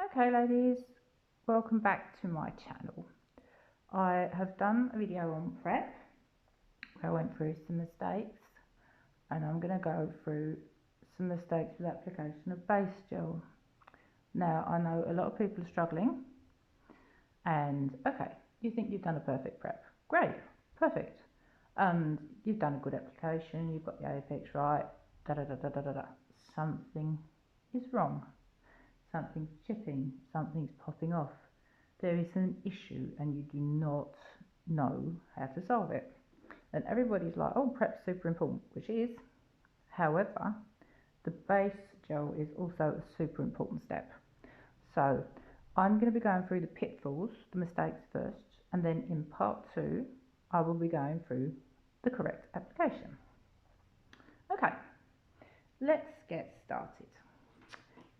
Okay ladies, welcome back to my channel. I have done a video on prep where I went through some mistakes, and I'm going to go through some mistakes with application of base gel. Now I know a lot of people are struggling, and okay, you think you've done a perfect prep. Great, perfect. And you've done a good application, you've got the apex right, Something is wrong. Something's chipping, something's popping off. There is an issue and you do not know how to solve it. And everybody's like, oh, prep's super important, which is. However, the base gel is also a super important step. So I'm going to be going through the pitfalls, the mistakes first, and then in part 2, I will be going through the correct application. Okay, let's get started.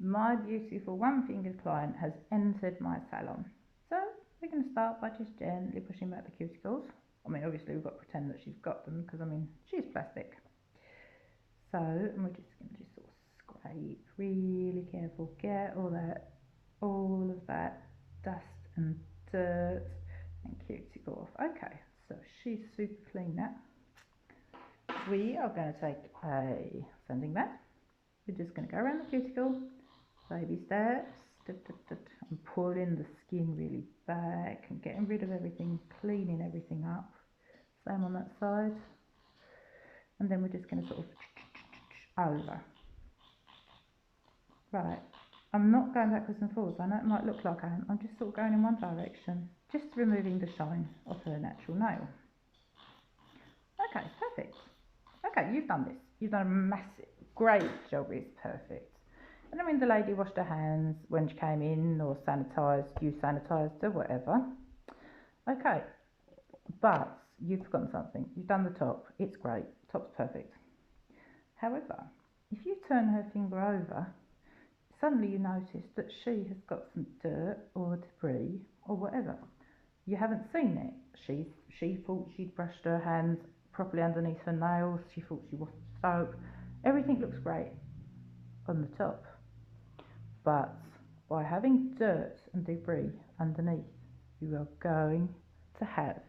My beautiful one-fingered client has entered my salon. So we're going to start by just gently pushing back the cuticles. I mean, obviously we've got to pretend that she's got them because, I mean, she's plastic. So, and we're just going to just sort of scrape, really careful, get all of that dust and dirt and cuticle off. Okay, so she's super clean now. We are going to take a sanding mat. We're just going to go around the cuticle. Baby steps, and pulling the skin really back and getting rid of everything, cleaning everything up. Same on that side. And then we're just going to sort of over. Right, I'm not going backwards and forwards. I know it might look like I am. I'm just sort of going in one direction, just removing the shine off her natural nail. Okay, perfect. Okay, you've done this. You've done a massive, great job. It's perfect. And I mean, the lady washed her hands when she came in, or sanitised, you sanitised or whatever. Okay, but you've forgotten something. You've done the top. It's great. Top's perfect. However, if you turn her finger over, suddenly you notice that she has got some dirt or debris or whatever. You haven't seen it. She thought she'd brushed her hands properly underneath her nails. She thought she washed soap. Everything looks great on the top. But by having dirt and debris underneath, you are going to have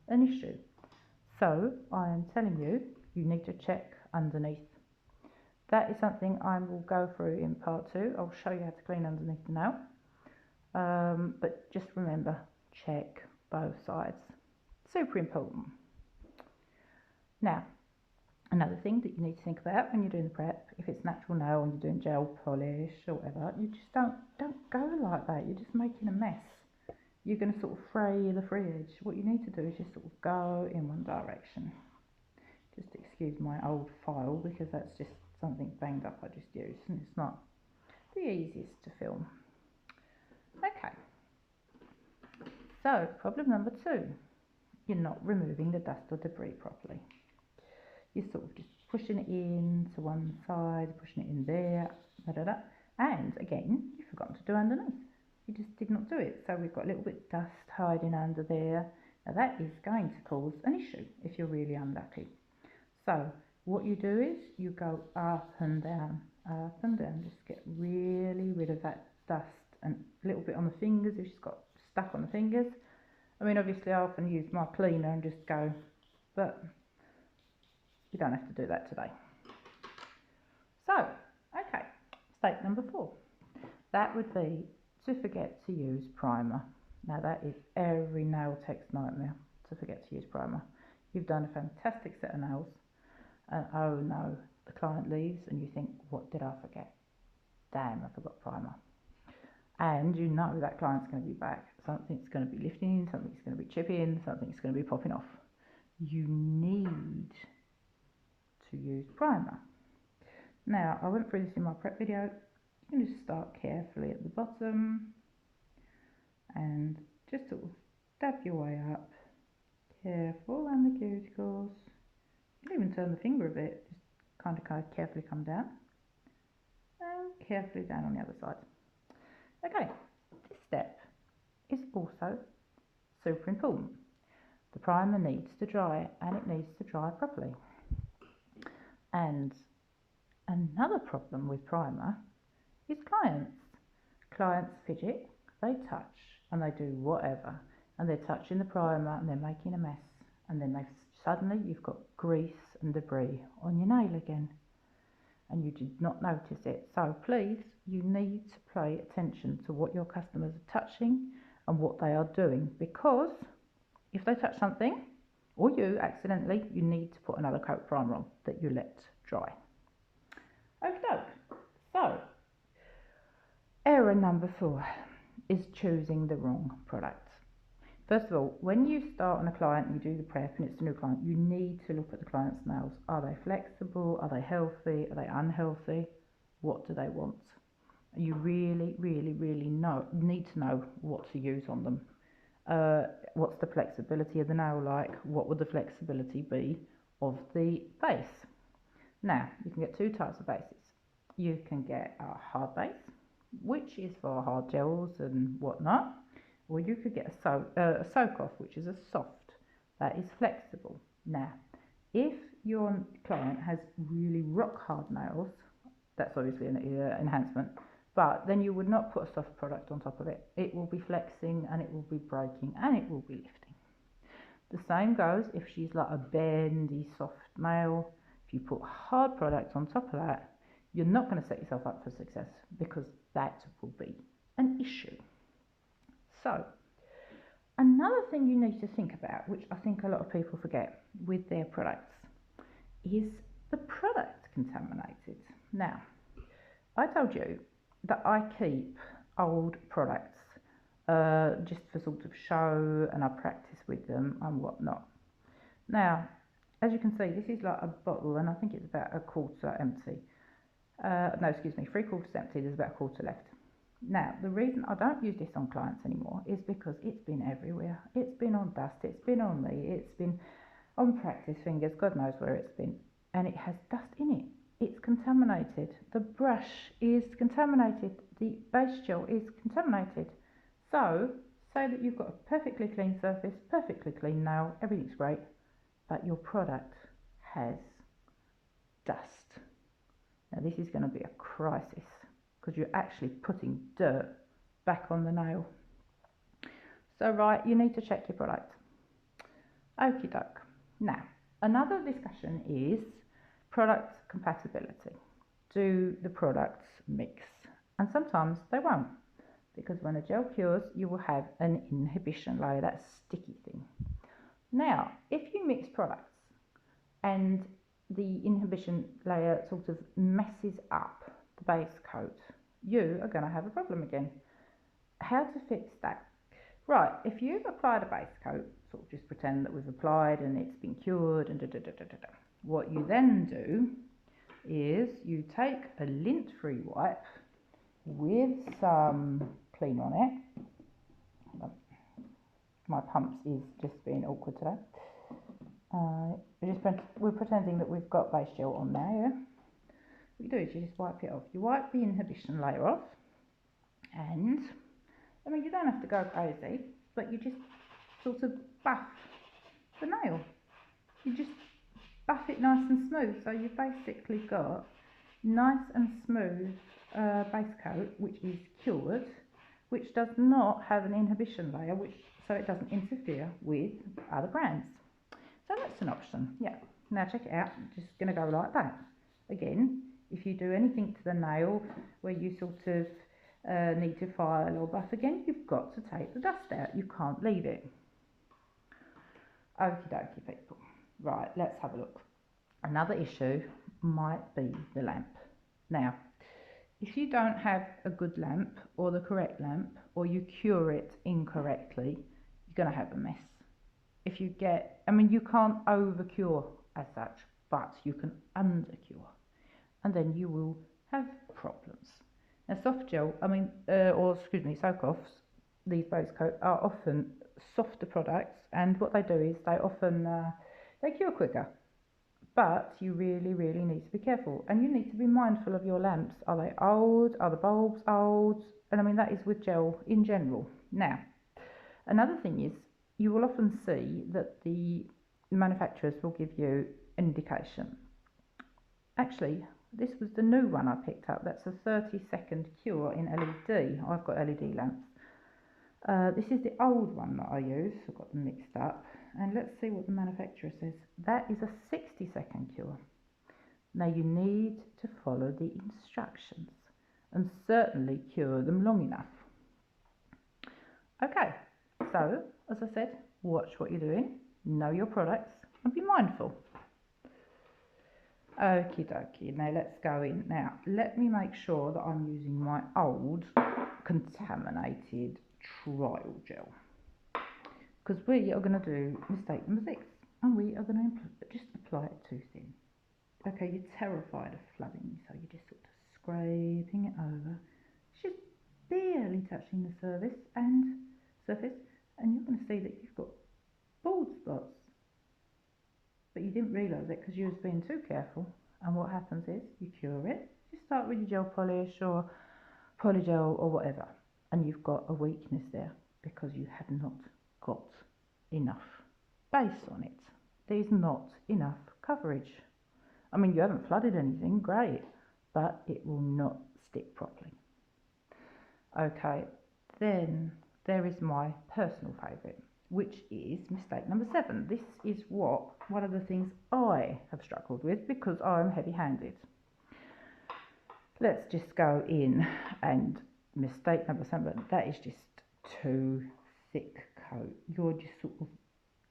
an issue. So I am telling you, you need to check underneath. That is something I will go through in part 2. I'll show you how to clean underneath the nail. But just remember, check both sides. Super important. Now, another thing that you need to think about when you're doing the prep, if it's natural nail and you're doing gel polish or whatever, you just don't go like that. You're just making a mess. You're going to sort of fray the free edge. What you need to do is just sort of go in one direction. Just excuse my old file because that's just something banged up I just used and it's not the easiest to film. Okay. So problem number 2, you're not removing the dust or debris properly. You're sort of just pushing it in to one side, pushing it in there, and again, you've forgotten to do underneath. You just did not do it. So we've got a little bit of dust hiding under there. Now that is going to cause an issue if you're really unlucky. So what you do is you go up and down, just get really rid of that dust and a little bit on the fingers if she's got stuck on the fingers. I mean, obviously I often use my cleaner and just go, but you don't have to do that today. So, okay, mistake number 4. That would be to forget to use primer. Now that is every nail tech's nightmare, to forget to use primer. You've done a fantastic set of nails, and oh no, the client leaves and you think, what did I forget? Damn, I forgot primer. And you know that client's going to be back. Something's going to be lifting, something's going to be chipping, something's going to be popping off. You need to use primer. Now, I went through this in my prep video. You can just start carefully at the bottom and just sort of dab your way up. Careful around the cuticles. You can even turn the finger a bit, just kind of carefully come down and carefully down on the other side. Okay, this step is also super important. The primer needs to dry, and it needs to dry properly. And another problem with primer is clients. clients fidget, they touch and they do whatever, and they're touching the primer and they're making a mess, and then suddenly you've got grease and debris on your nail again, and you did not notice it. So please, you need to pay attention to what your customers are touching and what they are doing, because if they touch something, or you accidentally, you need to put another coat primer on that you let dry. Okay, so error number 4 is choosing the wrong product. First of all, when you start on a client and you do the prep and it's a new client, you need to look at the client's nails. Are they flexible? Are they healthy? Are they unhealthy? What do they want? You really need to know what to use on them. What's the flexibility of the nail like? What would the flexibility be of the base? Now, you can get 2 types of bases. You can get a hard base, which is for hard gels and whatnot, or you could get a soak-off, which is a soft, that is flexible. Now, if your client has really rock-hard nails, that's obviously an enhancement, but then you would not put a soft product on top of it. It will be flexing and it will be breaking and it will be lifting. The same goes if she's like a bendy, soft nail. If you put hard product on top of that, you're not going to set yourself up for success, because that will be an issue. So, another thing you need to think about, which I think a lot of people forget with their products, is the product contaminated. Now, I told you that I keep old products just for sort of show, and I practice with them and whatnot. Now, as you can see, this is like a bottle, and I think it's about a quarter empty. No, excuse me, 3/4 empty, there's about a quarter left. Now, the reason I don't use this on clients anymore is because it's been everywhere. It's been on dust, it's been on me, it's been on practice fingers, God knows where it's been, and it has dust in it. It's contaminated. The brush is contaminated. The base gel is contaminated. So, say that you've got a perfectly clean surface, perfectly clean nail, everything's great, but your product has dust. Now, this is going to be a crisis, because you're actually putting dirt back on the nail. So, right, you need to check your product. Okie doke. Now, another discussion is product compatibility. Do the products mix? And sometimes they won't, because when a gel cures, you will have an inhibition layer, that sticky thing. Now, if you mix products and the inhibition layer sort of messes up the base coat, you are going to have a problem again. How to fix that? Right, if you've applied a base coat, sort of just pretend that we've applied and it's been cured and What you then do is you take a lint-free wipe with some clean on it. My pumps is just being awkward today. We're pretending that we've got base gel on there, yeah? What you do is you just wipe it off. You wipe the inhibition layer off, and I mean, you don't have to go crazy, but you just sort of buff the nail. You just buff it nice and smooth, so you've basically got nice and smooth base coat, which is cured, which does not have an inhibition layer, so it doesn't interfere with other brands. So that's an option, yeah. Now check it out, just going to go like that. Again, if you do anything to the nail where you sort of need to file or buff again, you've got to take the dust out. You can't leave it. Okie dokie, people. Right, let's have a look. Another issue might be the lamp. Now, if you don't have a good lamp or the correct lamp, or you cure it incorrectly, you're going to have a mess. If you get, I mean, you can't over-cure as such, but you can under-cure, and then you will have problems. Now, soft gel, soak-offs, these base coat are often softer products, and what they do is they often they cure quicker. But you really need to be careful, and you need to be mindful of your lamps. Are they old? Are the bulbs old? And I mean, that is with gel in general. Now, another thing is, you will often see that the manufacturers will give you an indication. Actually, This was the new one I picked up. That's a 30-second cure in LED. I've got LED lamps. This is the old one that I use. I've got them mixed up. And let's see what the manufacturer says. That is a 60-second cure. Now you need to follow the instructions and certainly cure them long enough. Okay, so as I said, watch what you're doing, know your products and be mindful. Okie dokie, now let's go in. Now let me make sure that I'm using my old contaminated trial gel, because we are going to do mistake number 6 and we are going to just apply it too thin. Okay, you're terrified of flooding, so you're just sort of scraping it over. It's just barely touching the surface, and you're going to see that you've got bald spots. But you didn't realise it because you was being too careful. And what happens is you cure it. You start with your Gelpolish or Polygel or whatever, and you've got a weakness there because you have not got enough base on it. There's not enough coverage. I mean, you haven't flooded anything, great, but it will not stick properly. Okay, then there is my personal favourite, which is mistake number 7. This is one of the things I have struggled with because I'm heavy-handed. Let's just go in, and mistake number 7, that is just too thick coat. You're just sort of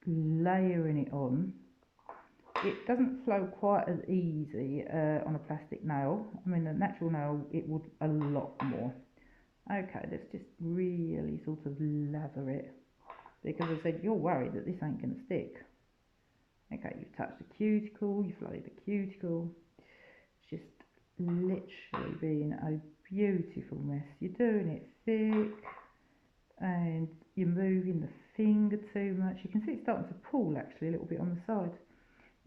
layering it on. It doesn't flow quite as easy on a plastic nail. I mean, a natural nail, it would a lot more. Okay, let's just really sort of lather it, because I said you're worried that this ain't going to stick. Okay, you've touched the cuticle, you've flooded the cuticle. It's just literally being a beautiful mess. You're doing it thick and you're moving the finger too much. You can see it's starting to pull actually a little bit on the side.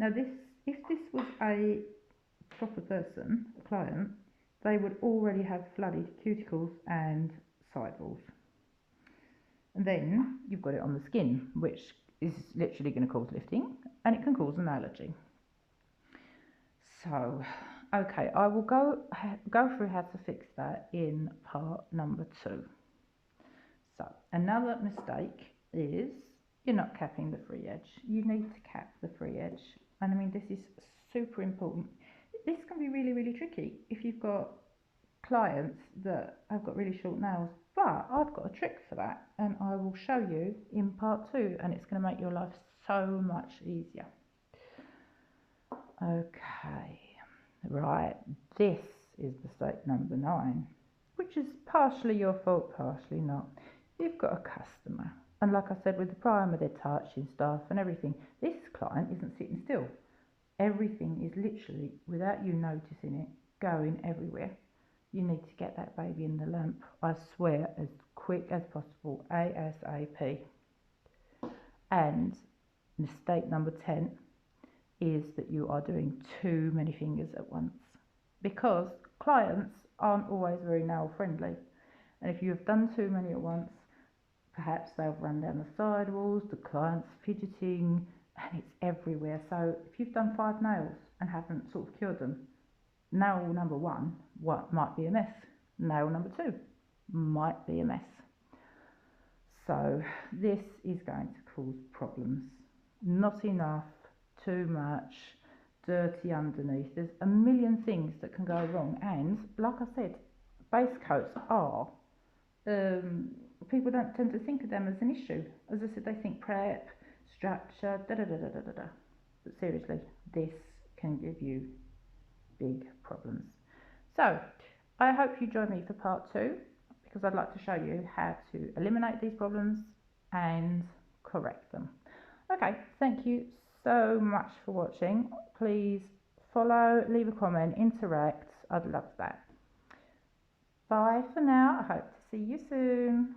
Now this, if this was a proper person, a client, they would already have flooded cuticles and sidewalls. And then you've got it on the skin, which is literally going to cause lifting, and it can cause an allergy. So, okay, I will go through how to fix that in part number 2. So, another mistake is you're not capping the free edge. You need to cap the free edge. And I mean, this is super important. This can be really, really tricky if you've got clients that have got really short nails, but I've got a trick for that, and I will show you in part 2, and it's going to make your life so much easier. Okay, right, this is mistake number 9, which is partially your fault, partially not. You've got a customer, and like I said, with the primer, they're touching stuff and everything. This client isn't sitting still. Everything is literally, without you noticing it, going everywhere. You need to get that baby in the lamp, I swear, as quick as possible, ASAP. And mistake number 10 is that you are doing too many fingers at once, because clients aren't always very nail friendly, and if you have done too many at once, perhaps they'll run down the sidewalls, the client's fidgeting, and it's everywhere. So if you've done 5 nails and haven't sort of cured them, nail number 1 might be a mess, nail number 2 might be a mess. So this is going to cause problems. Not enough, too much, dirty underneath. There's a million things that can go wrong, and like I said, base coats are, people don't tend to think of them as an issue. As I said, they think prep, structure, da-da-da-da-da-da. But seriously, this can give you big problems. So I hope you join me for part 2, because I'd like to show you how to eliminate these problems and correct them. Okay, thank you so much for watching. Please follow, leave a comment, interact. I'd love that. Bye for now. I hope to see you soon.